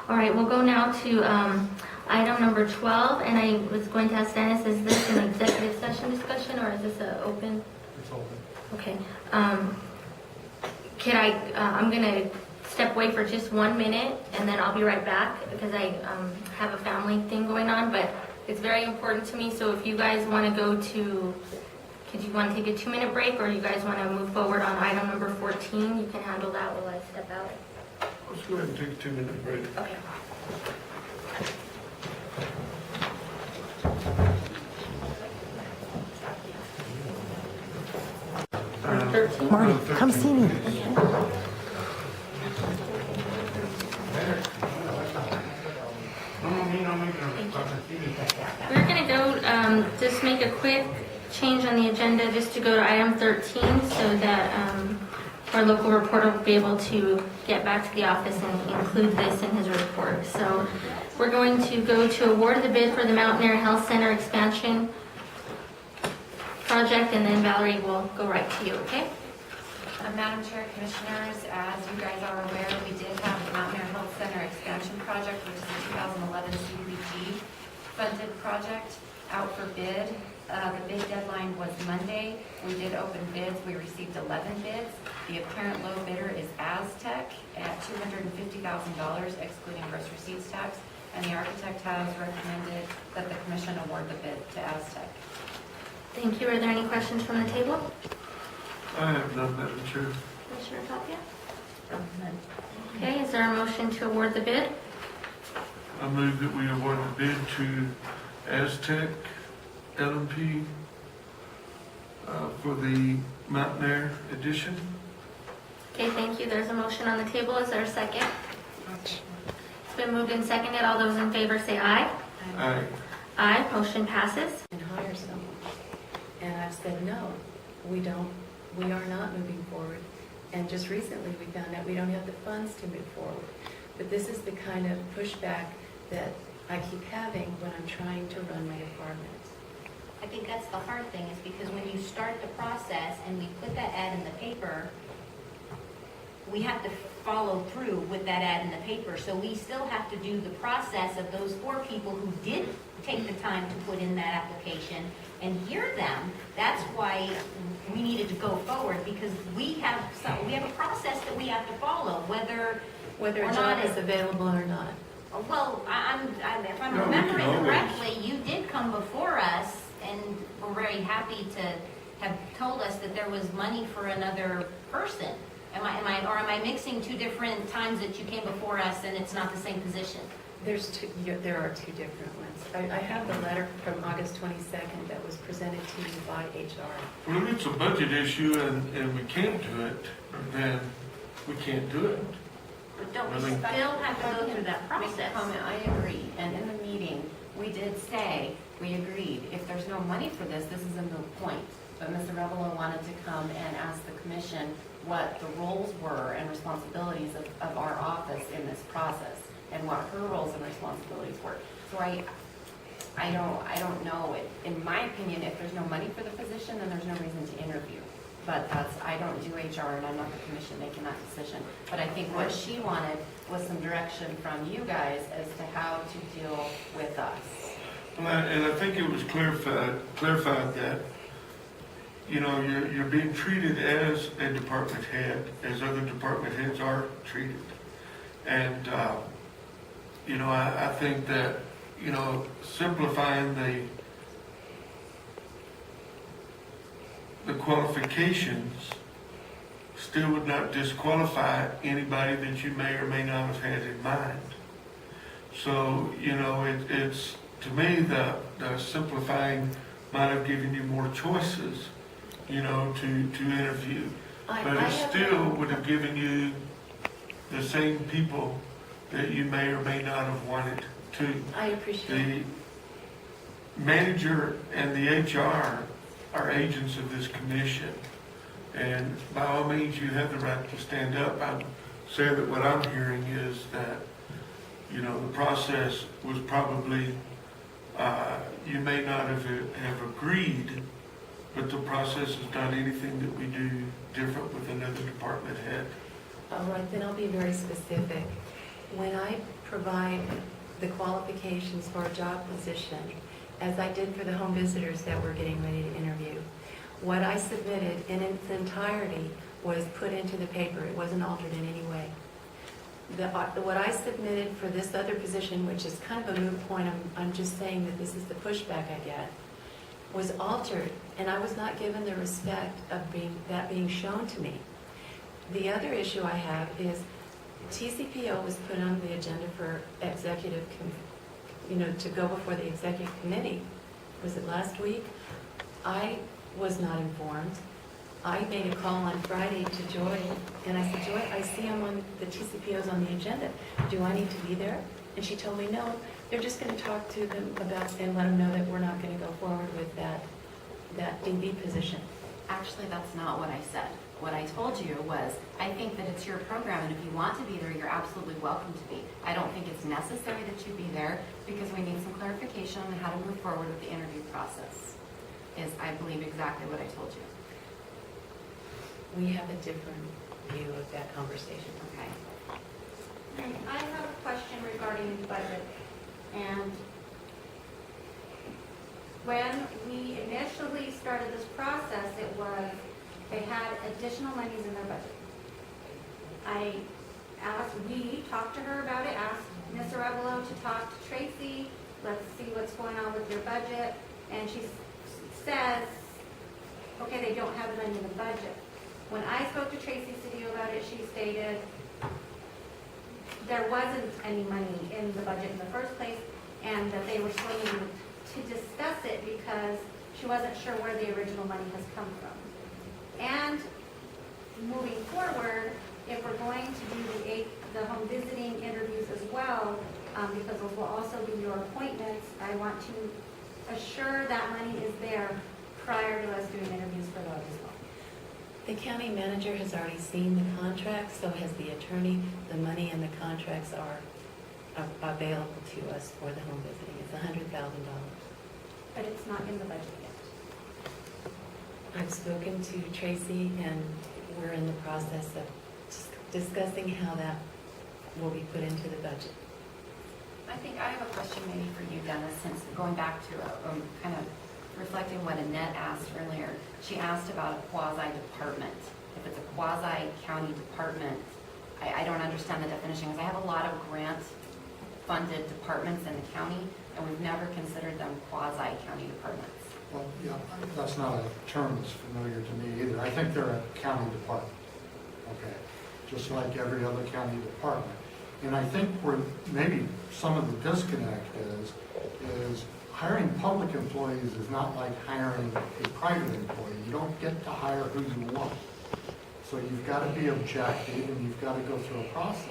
All right, we'll go now to item number 12, and I was going to ask Dennis, is this an executive session discussion, or is this an open? It's open. Okay. I'm going to step away for just 1 minute, and then I'll be right back, because I have a family thing going on, but it's very important to me, so if you guys want to go to, do you want to take a 2-minute break, or you guys want to move forward on item number 14? You can handle that while I step out. Let's go ahead and take a 2-minute break. Okay. Item 13. Marty, come see me. We're going to go, just make a quick change on the agenda just to go to item 13 so that our local reporter will be able to get back to the office and include this in his report. So we're going to go to award the bid for the Mountainair Health Center expansion project, and then Valerie will go right to you, okay? Madam Chair, Commissioners, as you guys are aware, we did have the Mountainair Health Center expansion project, which is a 2011 CDBG funded project, out for bid. The bid deadline was Monday. We did open bids. We received 11 bids. The apparent low bidder is Aztec at $250,000, excluding gross receipts tax, and the architect has recommended that the commission award the bid to Aztec. Thank you. Are there any questions from the table? I have none, Madam Chair. Commissioner Tapia? Okay, is there a motion to award the bid? I move that we award the bid to Aztec L&P for the Mountainair edition. Okay, thank you. There's a motion on the table. Is there a second? It's been moved and seconded. All those in favor say aye. Aye. Aye. Motion passes. And hire someone. And I've said, no, we are not moving forward. And just recently, we found out we don't have the funds to move forward. But this is the kind of pushback that I keep having when I'm trying to run my department. I think that's the hard thing, is because when you start the process and we put that ad in the paper, we have to follow through with that ad in the paper. So we still have to do the process of those 4 people who did take the time to put in that application and hear them. That's why we needed to go forward, because we have a process that we have to follow, whether Whether or a not job is available or not. Well, if I'm No, we can remembering always- correctly, you did come before us, and we're very happy to have told us that there was money for another person. Am I mixing 2 different times that you came before us and it's not the same position? There are 2 different ones. I have the letter from August 22nd that was presented to you by HR. Well, if it's a budget issue and we can't do it, then we can't do it. But don't we Really? still have to go through that Make a process? comment, I agree. And in the meeting, we did say, we agreed, if there's no money for this, this is a moot point. But Ms. Arevalo wanted to come and ask the commission what the roles were and responsibilities of our office in this process, and what her roles and responsibilities were. So I don't know. In my opinion, if there's no money for the position, then there's no reason to interview. But I don't do HR, and I'm not the commission making that decision. But I think what she wanted was some direction from you guys as to how to deal with us. Well, and I think it was clarified that, you know, you're being treated as a department head, as other department heads are treated. And, you know, I think that, you know, simplifying the qualifications still would not disqualify anybody that you may or may not have had in mind. So, you know, it's to me, the simplifying might have given you more choices, you know, to interview. But it still would have given you the same people that you may or may not have wanted to. I appreciate it. The manager and the HR are agents of this commission. And by all means, you have the right to stand up. I'm saying that what I'm hearing is that, you know, the process was probably, you may not have agreed, but the process has done anything that we do different with another department head. All right, then I'll be very specific. When I provide the qualifications for a job position, as I did for the home visitors that we're getting ready to interview. What I submitted in its entirety was put into the paper. It wasn't altered in any way. What I submitted for this other position, which is kind of a moot point, I'm just saying that this is the pushback I get, was altered, and I was not given the respect of that being shown to me. The other issue I have is TCPO was put on the agenda for to go before the executive committee. Was it last week? I was not informed. I made a call on Friday to Joy, and I said, Joy, I see the TCPO's on the agenda. Do I need to be there? And she told me, no, they're just going to talk to them about and let them know that we're not going to go forward with that DB position. Actually, that's not what I said. What I told you was, I think that it's your program, and if you want to be there, you're absolutely welcome to be. I don't think it's necessary that you be there, because we need some clarification on how to move forward with the interview process, is, I believe, exactly what I told you. We have a different view of that conversation. Okay. And I have a question regarding the budget. And when we initially started this process, it was, they had additional monies in their budget. We talked to her about it, asked Ms. Arevalo to talk to Tracy, let's see what's going on with your budget. And she says, okay, they don't have the money in the budget. When I spoke to Tracy Cedillo about it, she stated there wasn't any money in the budget in the first place, and that they were still needing to discuss it because she wasn't sure where the original money has come from. And moving forward, if we're going to do the home visiting interviews as well, because those will also be your appointments, I want to assure that money is there prior to us doing interviews for those as well. The county manager has already seen the contracts, so has the attorney. The money and the contracts are available to us for the home visiting. It's $100,000. But it's not in the budget yet. I've spoken to Tracy, and we're in the process of discussing how that will be put into the budget. I think I have a question maybe for you, Dennis, since going back to kind of reflecting what Annette asked earlier. She asked about a quasi-department. If it's a quasi-county department, I don't understand the definition, because I have a lot of grant-funded departments in the county, and we've never considered them quasi-county departments. Well, yeah, that's not a term that's familiar to me either. I think they're a county department, okay, just like every other county department. And I think where maybe some of the disconnect is hiring public employees is not like hiring a private employee. You don't get to hire who you want. So you've got to be objective, and you've got to go through a process.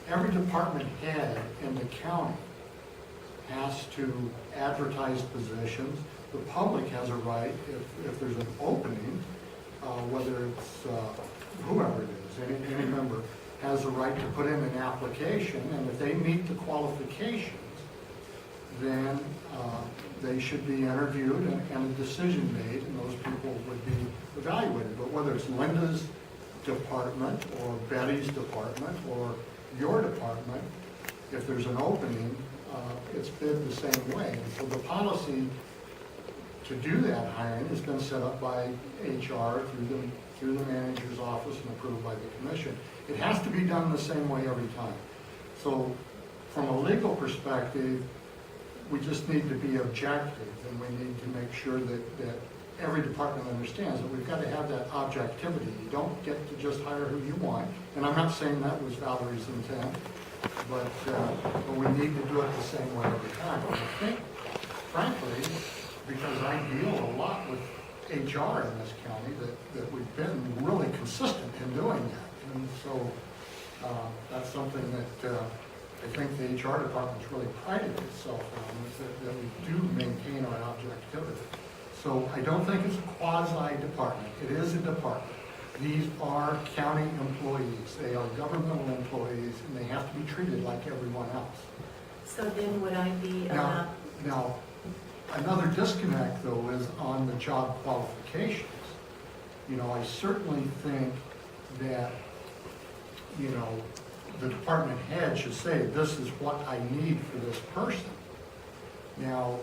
Every department head in the county has to advertise positions. The public has a right, if there's an opening, whether it's whoever it is, any member has a right to put in an application, and if they meet the qualifications, then they should be interviewed and a decision made, and those people would be evaluated. But whether it's Linda's department or Betty's department or your department, if there's an opening, it's bid the same way. And so the policy to do that hiring has been set up by HR through the manager's office and approved by the commission. It has to be done the same way every time. So from a legal perspective, we just need to be objective, and we need to make sure that every department understands that we've got to have that objectivity. You don't get to just hire who you want, and I'm not saying that was Valerie's intent, but we need to do it the same way every time. And I think, frankly, because I deal a lot with HR in this county, that we've been really consistent in doing that. And so that's something that I think the HR department's really prided itself on, is that we do maintain our objectivity. So I don't think it's a quasi-department. It is a department. These are county employees. They are governmental employees, and they have to be treated like everyone else. So then would I be Now, another disconnect, though, is on the job qualifications. I certainly think that, the department head should say, this is what I need for this person. Now,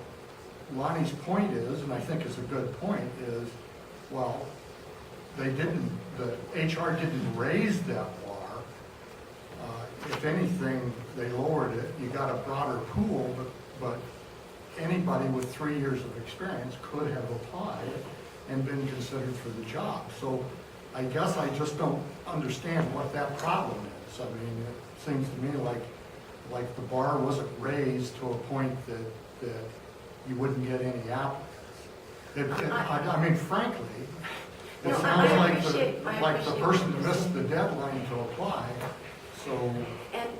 Lonnie's point is, and I think it's a good point, is, well, the HR didn't raise that bar. If anything, they lowered it. You got a broader pool, but anybody with 3 years of experience could have applied and been considered for the job. So I guess I just don't understand what that problem is. I mean, it seems to me like the bar wasn't raised to a point that you wouldn't get any applicants. I mean, frankly, it No, sounds I like appreciate the what person you're missed saying. the deadline to apply, so.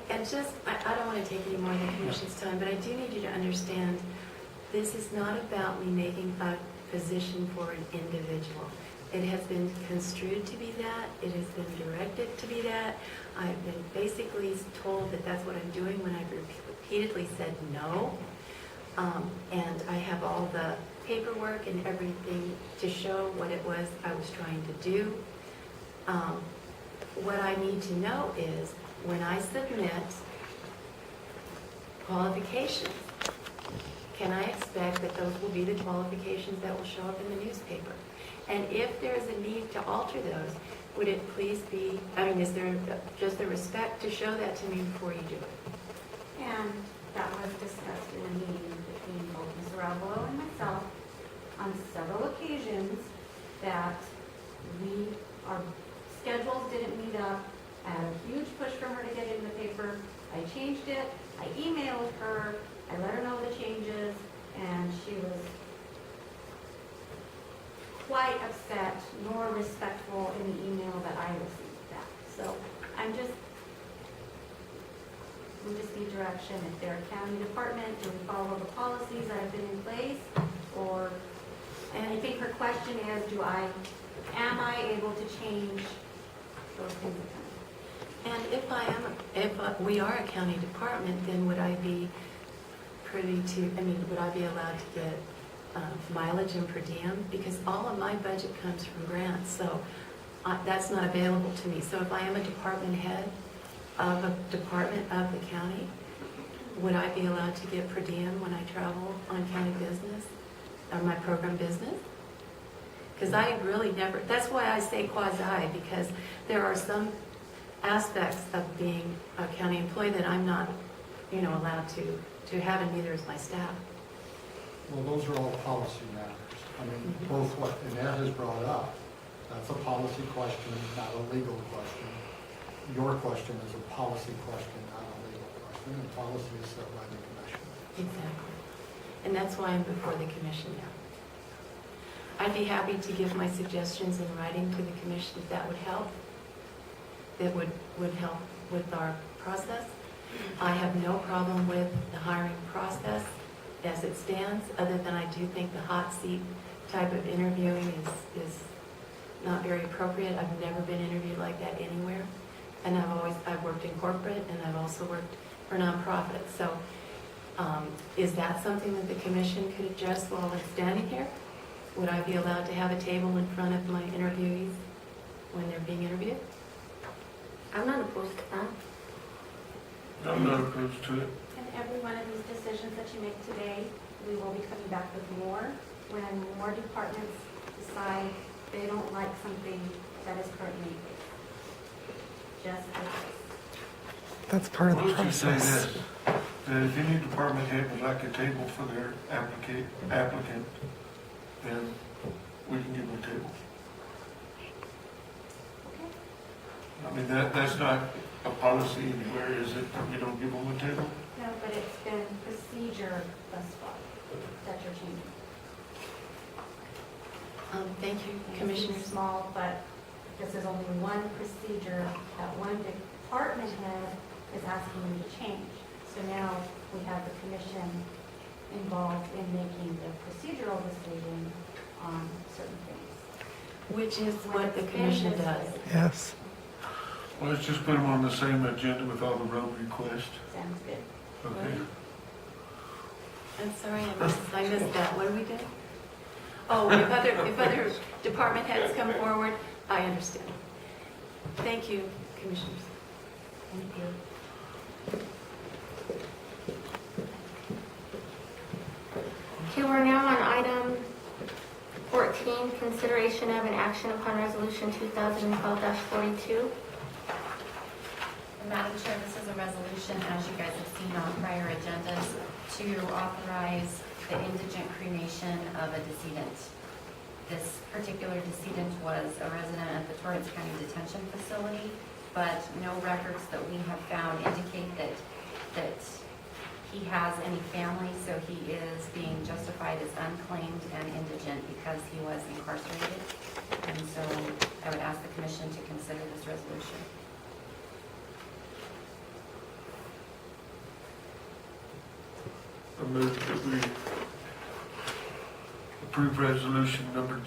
And just, I don't want to take any more of the commission's time, but I do need you to understand, this is not about me making a position for an individual. It has been construed to be that, it has been directed to be that. I've been basically told that that's what I'm doing when I've repeatedly said no. And I have all the paperwork and everything to show what it was I was trying to do. What I need to know is, when I submit qualifications, can I expect that those will be the qualifications that will show up in the newspaper? And if there is a need to alter those, would it please be, I mean, is there just the respect to show that to me before you do it? And that was discussed in a meeting between both Mr. Ravelo and myself on several occasions, that our schedules didn't meet up. I had a huge push from her to get it in the paper. I changed it. I emailed her. I let her know the changes, and she was quite upset nor respectful in the email that I received back. So we just need direction. If they're a county department, do we follow the policies that have been in place? And I think her question is, am I able to change those things? And if we are a county department, then would I be privy to, would I be allowed to get mileage and per diem? Because all of my budget comes from grants, so that's not available to me. So if I am a department head of a department of the county, would I be allowed to get per diem when I travel on county business or my program business? Because I really never, that's why I say quasi, because there are some aspects of being a county employee that I'm not, allowed to have, and neither is my staff. Well, those are all policy matters. I mean, both what Annette has brought up, that's a policy question, not a legal question. Your question is a policy question, not a legal question, and policy is set by the commission. Exactly. And that's why I'm before the commission now. I'd be happy to give my suggestions in writing to the commission if that would help. That would help with our process. I have no problem with the hiring process as it stands, other than I do think the hot seat type of interviewing is not very appropriate. I've never been interviewed like that anywhere. And I've worked in corporate, and I've also worked for nonprofits. So is that something that the commission could address while I'm standing here? Would I be allowed to have a table in front of my interviewees when they're being interviewed? I'm not opposed to that. I'm not opposed to it. And every one of these decisions that you make today, we will be coming back with more when more departments decide they don't like something that is currently in place. Just like this. That's part of Why the don't you say process. this, that if any department head would like a table for their applicant, then we can give them a table. I mean, that's not a policy anywhere, is it, that we don't give them a table? No, but it's been procedure thus far that you're changing. Thank you, It seems Commissioners. small, but this is only one procedure that one department head is asking you to change. So now we have the commission involved in making the procedural decision on certain things. Which is what the commission does. Yes. Well, let's just put them on the same agenda with all the road requests, Sounds good. okay? I'm sorry, I missed that. What do we do? Oh, if other department heads come forward, I understand. Thank you, Commissioners. Thank you. Okay, we're now on item 14, consideration of an action upon resolution 2012-42. Madam Chair, this is a resolution, as you guys have seen on prior agendas, to authorize the indigent cremation of a decedent. This particular decedent was a resident at the Torrance County Detention Facility, but no records that we have found indicate that he has any family, so he is being justified as unclaimed and indigent because he was incarcerated. And so I would ask the commission to consider this resolution. I move that we approve resolution number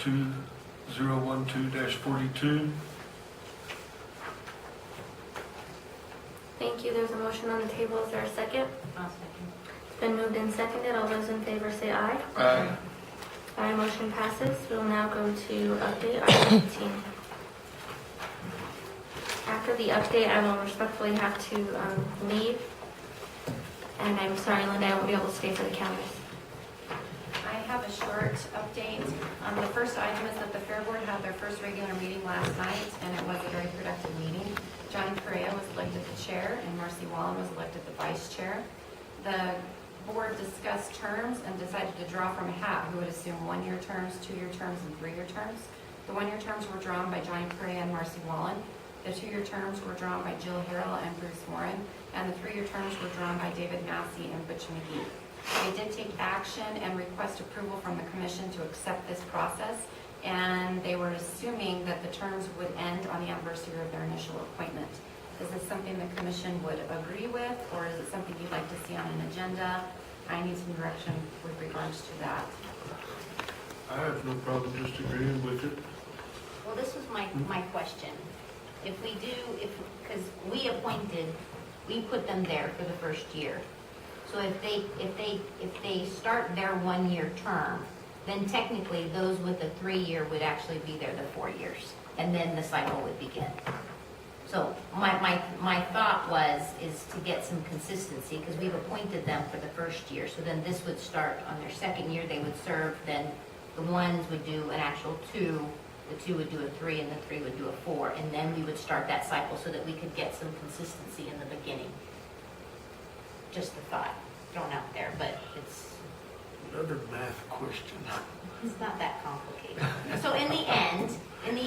2012-42. Thank you. There's a motion on the table. Is there a second? I'll second. It's been moved and seconded. All those in favor say aye. Aye. Aye, motion passes. We'll now go to update item 18. After the update, I will respectfully have to leave. And I'm sorry, Linda, I won't be able to stay for the counties. I have a short update. The first item is that the Fair Board had their first regular meeting last night, and it was a very productive meeting. Johnny Correa was elected the chair, and Marcy Wallen was elected the vice chair. The board discussed terms and decided to draw from a hat who would assume 1-year terms, 2-year terms, and 3-year terms. The 1-year terms were drawn by Johnny Correa and Marcy Wallen. The 2-year terms were drawn by Jill Harrell and Bruce Warren, and the 3-year terms were drawn by David Massey and Butch McGee. They did take action and request approval from the commission to accept this process, and they were assuming that the terms would end on the anniversary of their initial appointment. Is this something the commission would agree with, or is it something you'd like to see on an agenda? I need some direction with regards to that. I have no problem disagreeing with it. Well, this was my question. If we do, because we put them there for the first year. So if they start their 1-year term, then technically those with the 3-year would actually be there the 4 years, and then the cycle would begin. So my thought is to get some consistency, because we've appointed them for the first year, so then this would start on their second year, they would serve, then the ones would do an actual 2, the 2 would do a 3, and the 3 would do a 4, and then we would start that cycle so that we could get some consistency in the beginning. Just a thought thrown out there, but it's Another math question. not that complicated. So in the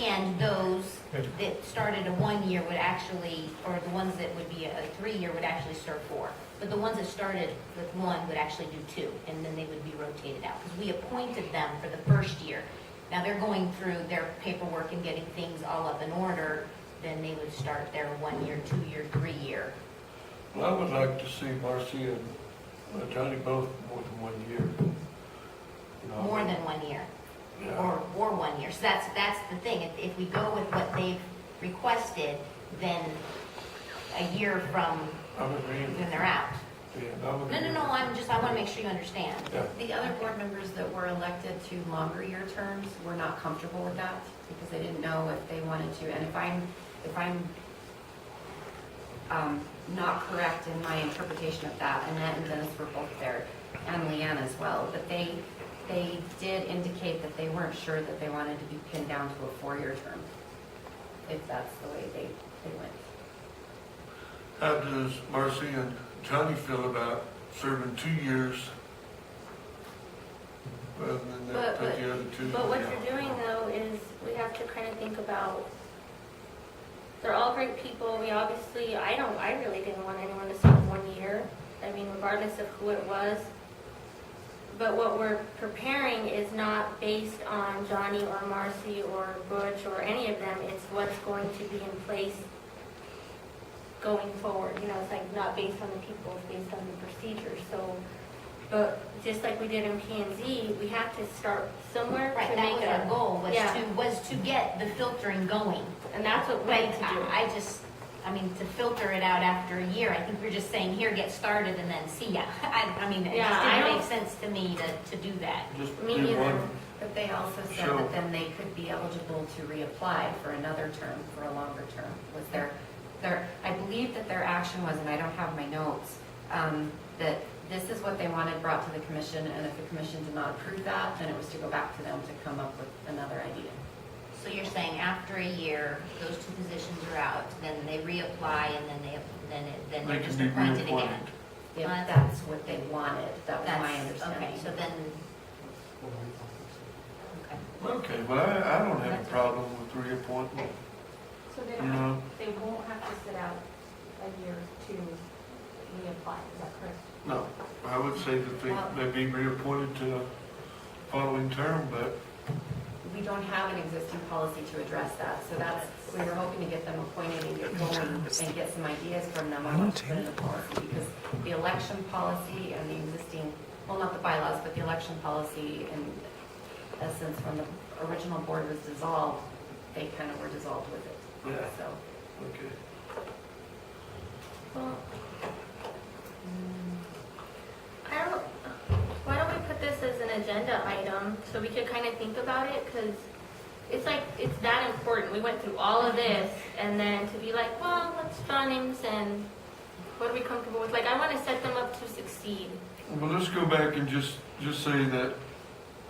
end, those that started a 1-year would actually, or the ones that would be a 3-year would actually serve 4. But the ones that started with 1 would actually do 2, and then they would be rotated out. Because we appointed them for the first year. Now they're going through their paperwork and getting things all up in order, then they would start their 1-year, 2-year, 3-year. Well, I would like to see Marcy and Johnny both more than 1 year. You know, More than 1 year. Yeah. Or 1 year. So that's the thing. If we go with what they've requested, then a year from I'm agreeing. then they're out. Yeah, I'm No, agreeing. I want to make sure you understand. Yeah. The other board members that were elected to longer year terms were not comfortable with that because they didn't know if they wanted to. And if I'm not correct in my interpretation of that, Annette and Dennis were both there, and Leanne as well, but they did indicate that they weren't sure that they wanted to be pinned down to a 4-year term, if that's the way they went. How does Marcy and Johnny feel about serving 2 years rather than But- take the other 2? But what you're doing though is we have to kind of think about, they're all great people. We obviously, I really didn't want anyone to serve 1 year. I mean, regardless of who it was. But what we're preparing is not based on Johnny or Marcy or Butch or any of them. It's what's going to be in place going forward. You know, it's like not based on the people, it's based on the procedures. So, but just like we did in P&Z, we have to start somewhere Right, to that make was it our goal, Yeah. was to get the filtering going. And that's what we But need to do. I mean, to filter it out after a year, I think we're just saying, here, get started and then see ya. I mean, it Yeah, just I didn't don't- make sense to me to do that. Just Me do neither. one. But they also said Sure. that then they could be eligible to reapply for another term, for a longer term. Was there I believe that their action was, and I don't have my notes, that this is what they wanted brought to the commission, and if the commission did not approve that, then it was to go back to them to come up with another idea. So you're saying after a year, those two positions are out, then they reapply, and then They they're can just be appointed reappointed. again? If Well, that's what they wanted, that was my That's, understanding. okay, so then, okay. Okay, well, I don't have a problem with reappointment. So they You don't, know, they won't have to sit out a year to reapply, is that correct? no, I would say that Well- they be reappointed to the following term, but We don't have an existing policy to address that, so that's, we were hoping to get them appointed and get going and get some ideas from them on what to put in the policy, because the election policy and the existing, well, not the bylaws, but the election policy, in essence, when the original board was dissolved, they kind of were dissolved with it. Yeah. So, okay. Well, I don't, why don't we put this as an agenda item so we could kind of think about it? Because it's like, it's that important. We went through all of this and then to be like, well, let's draw names and what are we comfortable with? Like, I want to set them up to succeed. Well, let's go back and just say that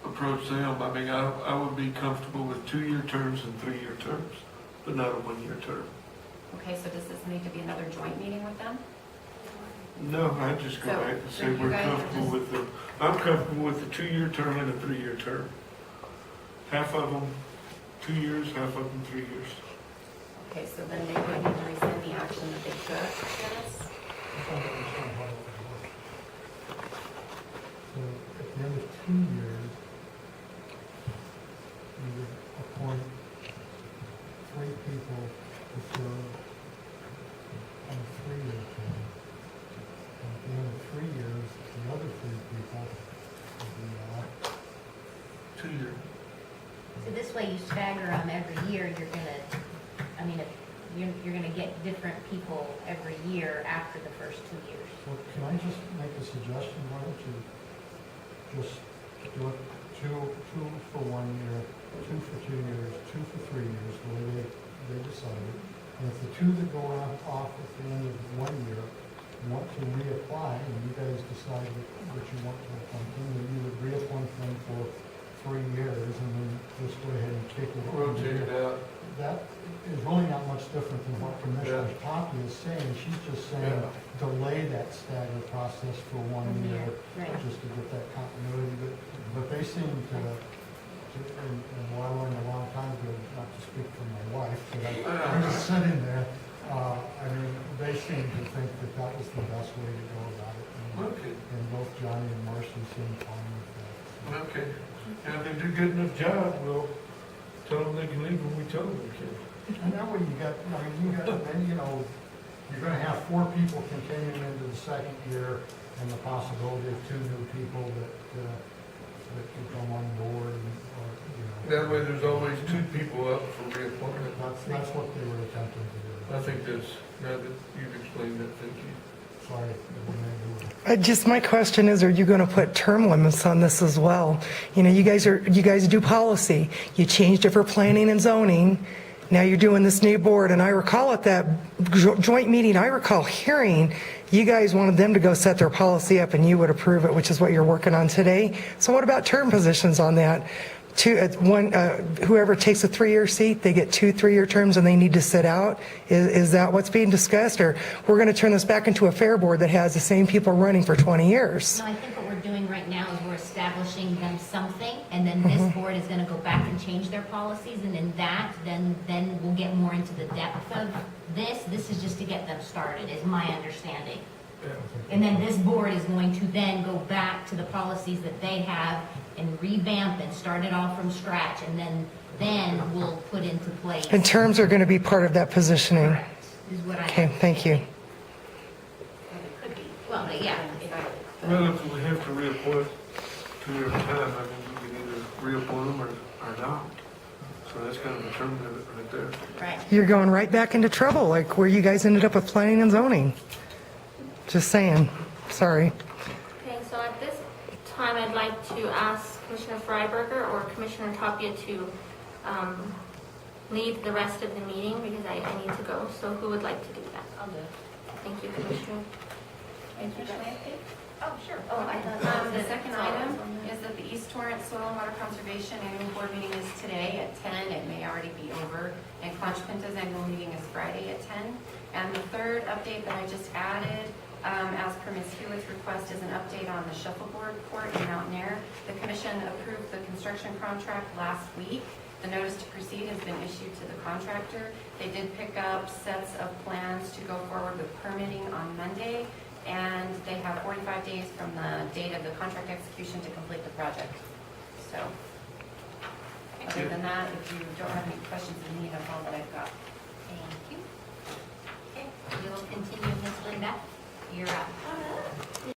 approach them. I mean, I would be comfortable with 2-year terms and 3-year terms, but not a 1-year term. okay, so does this need to be another joint meeting with them? No, I'd just go So- back and so say you we're guys are comfortable just- with I'm comfortable with the 2-year term and a 3-year term. Half of them 2 years, half of them 3 years. Okay, so then they would need to rescind the action that they took, Dennis? I don't understand how it would work. So at the end of 2 years, you would appoint 3 people to serve on a 3-year term. And at the end of 3 years, the other 3 people would be, 2 years. So this way you stagger them every year, you're gonna, I mean, you're gonna get different people every year after the first 2 years. so can I just make a suggestion? Why don't you just do it two for 1 year, 2 for 2 years, 2 for 3 years, the way they decided. And if the 2 that go off at the end of 1 year want to reapply, and you guys decide what you want to appoint them, then you would reappoint them for 3 years, and then just go ahead and kick it. Rotate it out. That is really not much different than what Commissioner Poppy is saying. She's just saying, Yeah. delay that stagger process for 1 year, Right. just to get that continuity. But they seem to and well, I learned a long time ago, not to speak for my wife, but I'm just sitting there. I mean, they seem to think that that was the best way to go about it. Okay, And both Johnny and Marcy seem fine with that. okay. And if they do a good enough job, we'll tell them they can leave when we tell them they can. And that way you got, I mean, you got, then, you know, you're gonna have 4 people continuing into the 2nd year and the possibility of 2 new people that can come on board and, or, you know. That way, there's always 2 people up for reappointment. That's what they were attempting to do. I think that's, now that you've explained that, thank you. Sorry, I didn't do it. Just my question is, are you going to put term limits on this as well? You know, you guys do policy. You changed it for planning and zoning. Now you're doing this new board, and I recall at that joint meeting, I recall hearing you guys wanted them to go set their policy up and you would approve it, which is what you're working on today. So what about term positions on that? Whoever takes a 3-year seat, they get 2 3-year terms and they need to sit out? Is that what's being discussed? Or we're going to turn this back into a fair board that has the same people running for 20 years? No, I think what we're doing right now is we're establishing them something, and then this board is gonna go back and change their policies, and then we'll get more into the depth of this. This is just to get them started, is my understanding. And then this board is going to then go back to the policies that they have and revamp and start it all from scratch, and then we'll put into place. And terms are going to be part of that positioning? Correct, is what I. Okay, thank you. It could be, well, but yeah. Well, if we have to reappoint 2 years at a time, I mean, we can either reappoint them or not. So that's kind of a term limit right there. Right. You're going right back into trouble, like where you guys ended up with planning and zoning. Just saying, sorry. Okay, so at this time, I'd like to ask Commissioner Freiberger or Commissioner Tapia to lead the rest of the meeting because I need to go. So who would like to do that? I'll do it. Thank you, Commissioner. Thank you, guys. Oh, sure. Oh, I thought that was The it. second That's all item on there. is that the East Torrance Soil and Water Conservation Annual Board Meeting is today at 10. It may already be over. And Conch Pinta's annual meeting is Friday at 10. And the third update that I just added, as per Ms. Hewitt's request, is an update on the shuffleboard court in Mountainair. The commission approved the construction contract last week. The notice to proceed has been issued to the contractor. They did pick up sets of plans to go forward with permitting on Monday, and they have 45 days from the date of the contract execution to complete the project. So, other than that, if you don't have any questions of me, that's all that I've got. Thank you. Okay, we will continue, Ms. Linda. You're up.